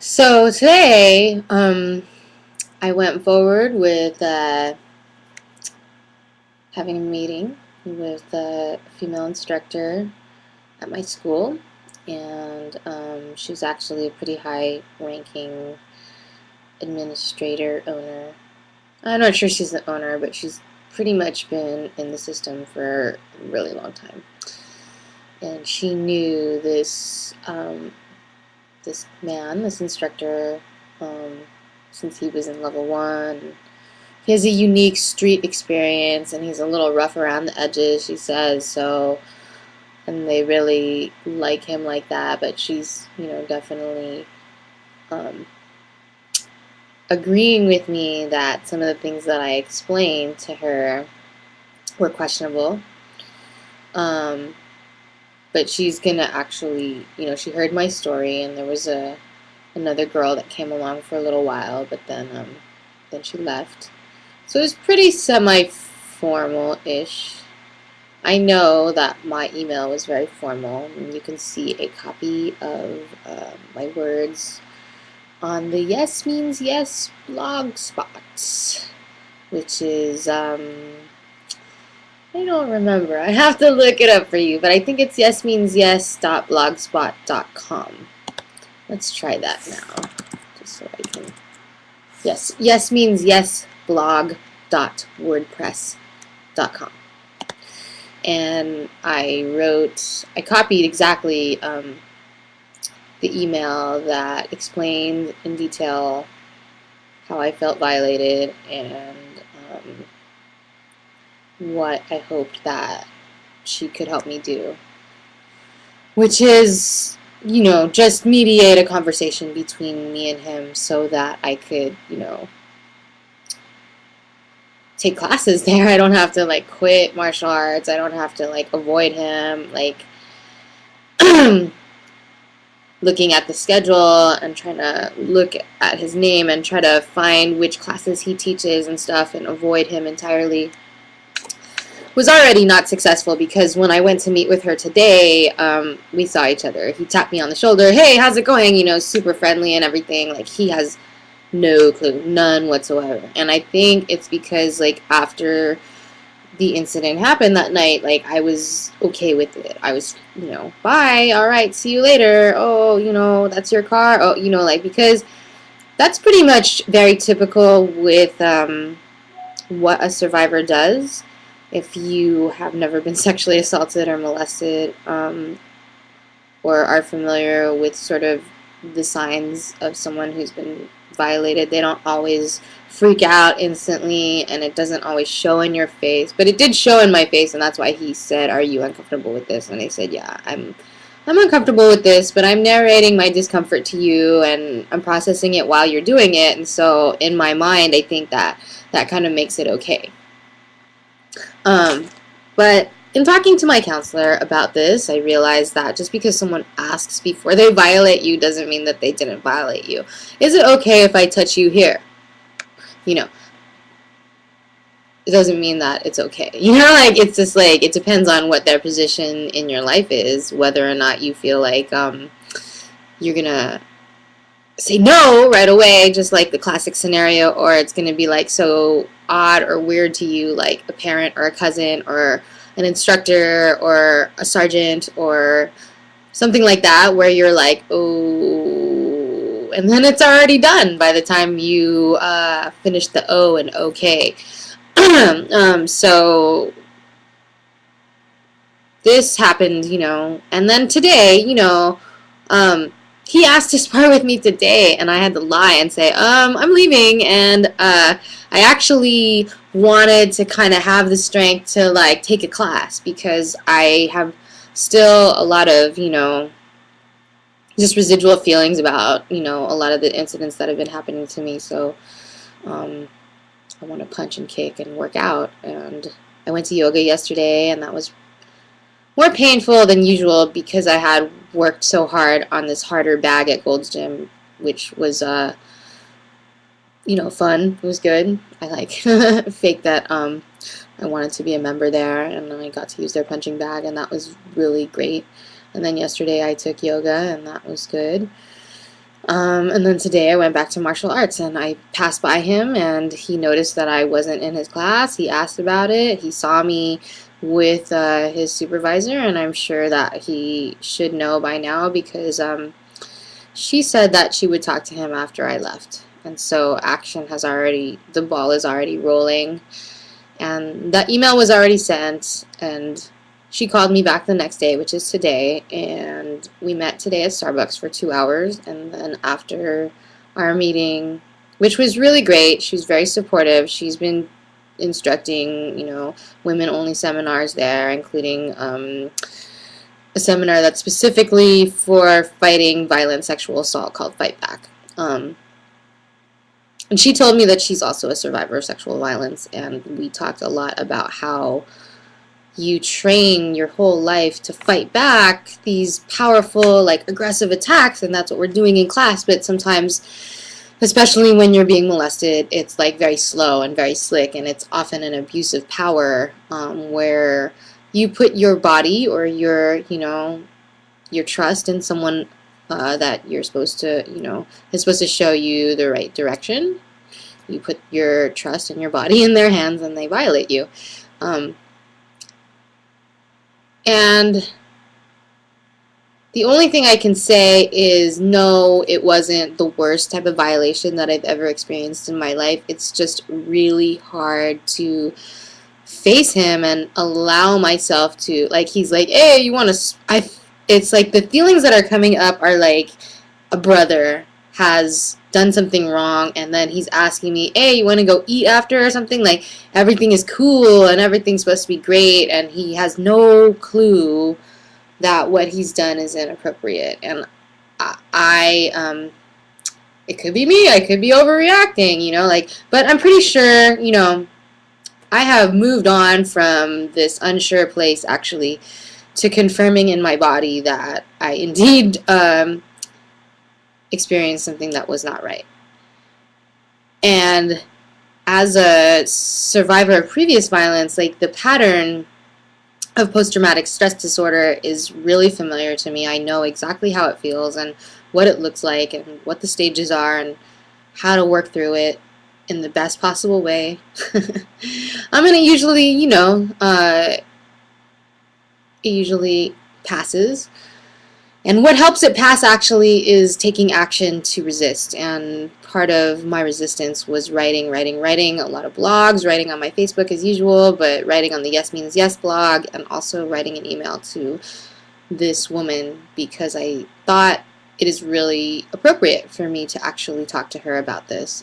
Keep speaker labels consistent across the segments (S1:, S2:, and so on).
S1: So today, I went forward with having a meeting with a female instructor at my school, and she's actually a pretty high-ranking administrator owner. I'm not sure she's the owner, but she's pretty much been in the system for a really long time. And she knew this man, this instructor, um, since he was in level 1. He has a unique street experience, and he's a little rough around the edges, she says, so, and they really like him like that, but she's, definitely um, agreeing with me that some of the things that I explained to her were questionable. Um, but she's gonna actually, she heard my story, and there was another girl that came along for a little while, but then she left. So it was pretty semi-formal-ish. I know that my email was very formal, and you can see a copy of my words on the Yes Means Yes blog spot, which is, I don't remember. I have to look it up for you, but I think it's yesmeansyes.blogspot.com. Let's try that now, just so I can. Yes, yes means yes blog.wordpress.com. And I copied exactly the email that explained in detail how I felt violated and what I hoped that she could help me do, which is, just mediate a conversation between me and him so that I could, take classes there. I don't have to quit martial arts. I don't have to avoid him, looking at the schedule and trying to look at his name and try to find which classes he teaches and stuff and avoid him entirely. Was already not successful because when I went to meet with her today, we saw each other. He tapped me on the shoulder. Hey, how's it going? Super friendly and everything. He has no clue, none whatsoever. And I think it's because after the incident happened that night, I was okay with it. I was, bye, all right, see you later. Oh, that's your car. Oh, because that's pretty much very typical with what a survivor does. If you have never been sexually assaulted or molested, or are familiar with sort of the signs of someone who's been violated, they don't always freak out instantly, and it doesn't always show in your face. But it did show in my face, and that's why he said, "Are you uncomfortable with this?" And I said, "Yeah, I'm uncomfortable with this, but I'm narrating my discomfort to you, and I'm processing it while you're doing it, and so in my mind, I think that kind of makes it okay." But in talking to my counselor about this, I realized that just because someone asks before they violate you doesn't mean that they didn't violate you. Is it okay if I touch you here? It doesn't mean that it's okay. It's just it depends on what their position in your life is, whether or not you feel like you're gonna say no right away, just like the classic scenario, or it's gonna be so odd or weird to you, like a parent or a cousin or an instructor or a sergeant or something like that, where you're like, oh, and then it's already done by the time you finish the O and okay. So this happened, and then today, he asked to spar with me today, and I had to lie and say, I'm leaving, and I actually wanted to kind of have the strength to take a class because I have still a lot of, just residual feelings about, a lot of the incidents that have been happening to me, so I want to punch and kick and work out, and I went to yoga yesterday, and that was more painful than usual because I had worked so hard on this harder bag at Gold's Gym, which was, fun. It was good. I faked that I wanted to be a member there, and then I got to use their punching bag, and that was really great. And then yesterday I took yoga, and that was good. And then today I went back to martial arts and I passed by him and he noticed that I wasn't in his class. He asked about it. He saw me with his supervisor, and I'm sure that he should know by now because she said that she would talk to him after I left. And so the ball is already rolling. And that email was already sent, and she called me back the next day, which is today, and we met today at Starbucks for 2 hours. And then after our meeting, which was really great, she was very supportive. She's been instructing, women-only seminars there, including a seminar that's specifically for fighting violent sexual assault called Fight Back. And she told me that she's also a survivor of sexual violence, and we talked a lot about how you train your whole life to fight back these powerful, like, aggressive attacks, and that's what we're doing in class, but sometimes, especially when you're being molested, it's like very slow and very slick, and it's often an abuse of power, where you put your body or your trust in someone that you're supposed to, is supposed to show you the right direction. You put your trust and your body in their hands and they violate you. And the only thing I can say is no, it wasn't the worst type of violation that I've ever experienced in my life. It's just really hard to face him and allow myself to, like, he's like, hey, you want to, it's like the feelings that are coming up are like a brother has done something wrong and then he's asking me, hey, you want to go eat after or something, like everything is cool and everything's supposed to be great, and he has no clue that what he's done is inappropriate. And it could be me, I could be overreacting, but I'm pretty sure, I have moved on from this unsure place, actually, to confirming in my body that I indeed experienced something that was not right. And as a survivor of previous violence, like, the pattern of post-traumatic stress disorder is really familiar to me. I know exactly how it feels and what it looks like and what the stages are and how to work through it in the best possible way. I'm going to usually, it usually passes. And what helps it pass, actually, is taking action to resist. And part of my resistance was writing, a lot of blogs, writing on my Facebook as usual, but writing on the Yes Means Yes blog, and also writing an email to this woman because I thought it is really appropriate for me to actually talk to her about this.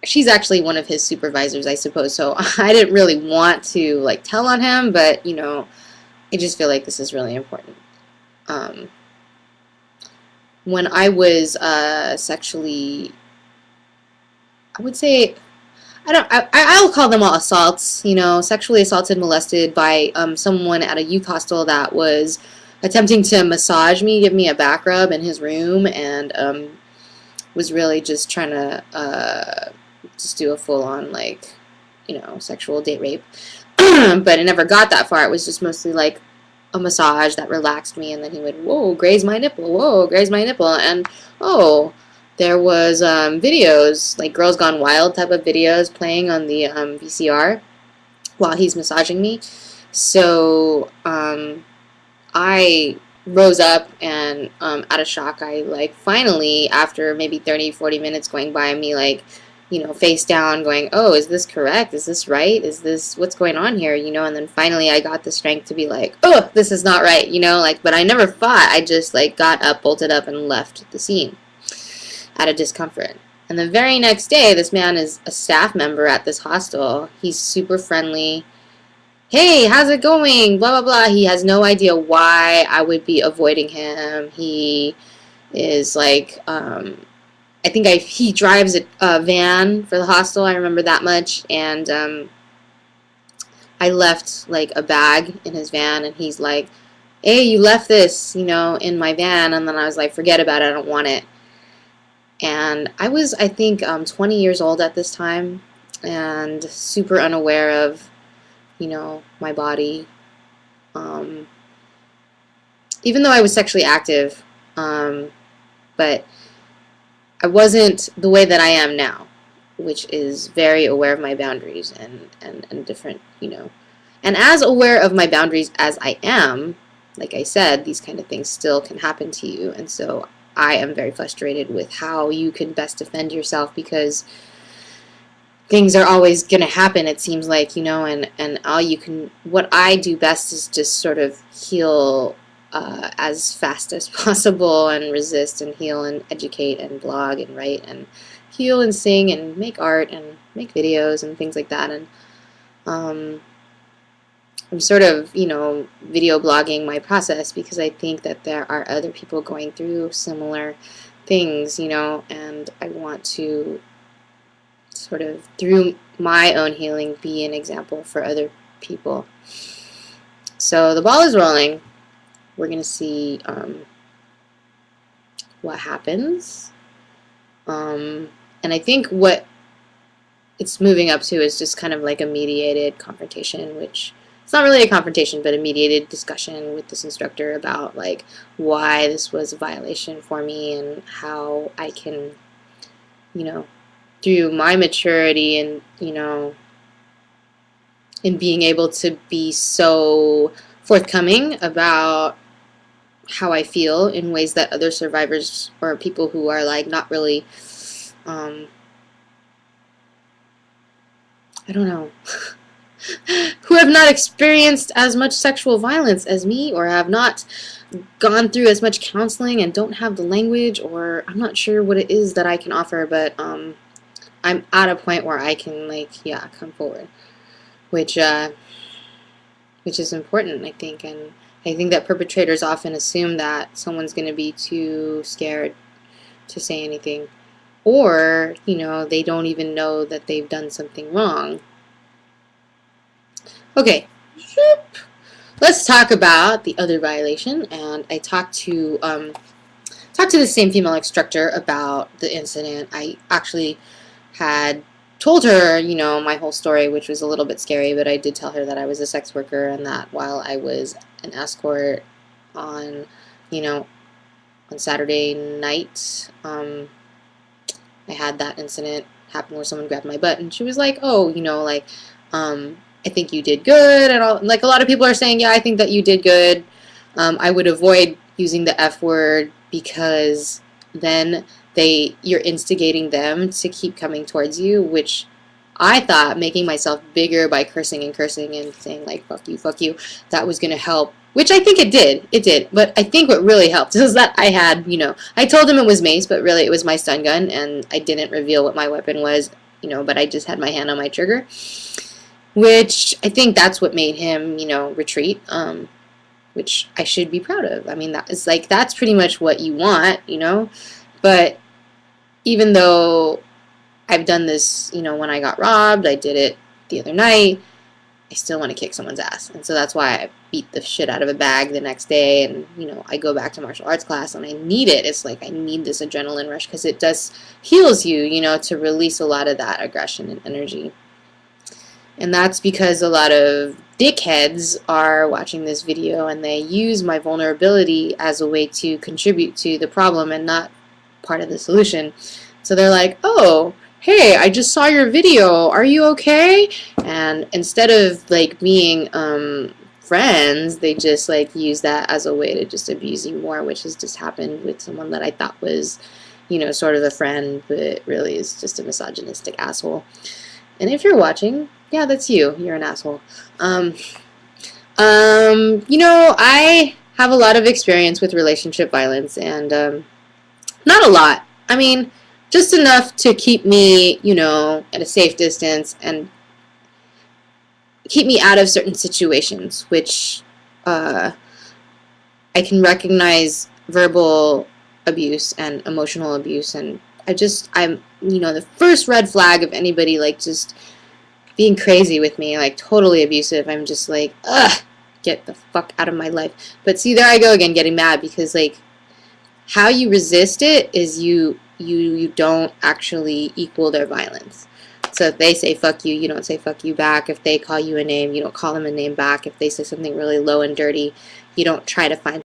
S1: She's actually one of his supervisors, I suppose, so I didn't really want to, like, tell on him, but, I just feel like this is really important. When I was sexually, I would say, I'll call them all assaults, sexually assaulted, molested by someone at a youth hostel that was attempting to massage me, give me a back rub in his room, and was really just trying to just do a full-on, like, sexual date rape. But it never got that far. It was just mostly like a massage that relaxed me, and then he would, whoa, graze my nipple, whoa, graze my nipple, and oh, there was videos, like Girls Gone Wild type of videos playing on the VCR while he's massaging me. So I rose up and out of shock, I, like, finally, after maybe 30-40 minutes going by, me, like, face down, going, oh, is this correct? Is this right? Is this, what's going on here? And then finally I got the strength to be like, oh, this is not right, but I never fought. I just, like, got up, bolted up, and left the scene out of discomfort. And the very next day, this man is a staff member at this hostel. He's super friendly. Hey, how's it going? Blah, blah, blah. He has no idea why I would be avoiding him. He is, like, I think he drives a van for the hostel, I remember that much, and I left, like, a bag in his van, and he's like, hey, you left this, in my van, and then I was like, forget about it, I don't want it. And I was, I think, 20 years old at this time, and super unaware of, my body. Even though I was sexually active, but I wasn't the way that I am now, which is very aware of my boundaries and different, And as aware of my boundaries as I am, like I said, these kind of things still can happen to you. And so I am very frustrated with how you can best defend yourself, because things are always going to happen, it seems like, and what I do best is just sort of heal as fast as possible, and resist and heal and educate and blog and write and heal and sing and make art and make videos and things like that. And I'm sort of, video blogging my process because I think that there are other people going through similar things, and I want to sort of, through my own healing, be an example for other people. So the ball is rolling. We're going to see what happens. And I think what it's moving up to is just kind of like a mediated confrontation, which it's not really a confrontation, but a mediated discussion with this instructor about like why this was a violation for me and how I can, through my maturity and, in being able to be so forthcoming about how I feel in ways that other survivors or people who are like not really, I don't know, who have not experienced as much sexual violence as me, or have not gone through as much counseling and don't have the language, or I'm not sure what it is that I can offer, but I'm at a point where I can come forward, which is important, I think. And I think that perpetrators often assume that someone's going to be too scared to say anything, or they don't even know that they've done something wrong. Okay, let's talk about the other violation. And I talked to the same female instructor about the incident. I actually had told her, my whole story, which was a little bit scary, but I did tell her that I was a sex worker and that while I was an escort on, on Saturday night, I had that incident happen where someone grabbed my butt, and she was like, oh, I think you did good, and all, like a lot of people are saying, yeah, I think that you did good. I would avoid using the F word because then you're instigating them to keep coming towards you, which I thought making myself bigger by cursing and saying like fuck you, that was gonna help, which I think it did. But I think what really helped is that I had, I told him it was mace, but really it was my stun gun, and I didn't reveal what my weapon was, but I just had my hand on my trigger, which I think that's what made him, retreat, which I should be proud of. I mean, that's pretty much what you want, but even though I've done this, when I got robbed, I did it the other night, I still want to kick someone's ass. And so that's why I beat the shit out of a bag the next day, and, I go back to martial arts class, and I need it. It's like I need this adrenaline rush because it heals you, to release a lot of that aggression and energy. And that's because a lot of dickheads are watching this video and they use my vulnerability as a way to contribute to the problem and not part of the solution. So they're like, oh, hey, I just saw your video, are you okay? And instead of being friends, they just use that as a way to just abuse you more, which has just happened with someone that I thought was sort of a friend, but really is just a misogynistic asshole. And if you're watching, yeah, that's you. You're an asshole. I have a lot of experience with relationship violence, and not a lot. I mean, just enough to keep me, at a safe distance and keep me out of certain situations, which I can recognize verbal abuse and emotional abuse, and I'm, the first red flag of anybody just being crazy with me, totally abusive, I'm just like, ugh, get the fuck out of my life. But see, there I go again, getting mad, because how you resist it is you don't actually equal their violence. So if they say fuck you, you don't say fuck you back. If they call you a name, you don't call them a name back. If they say something really low and dirty, you don't try to find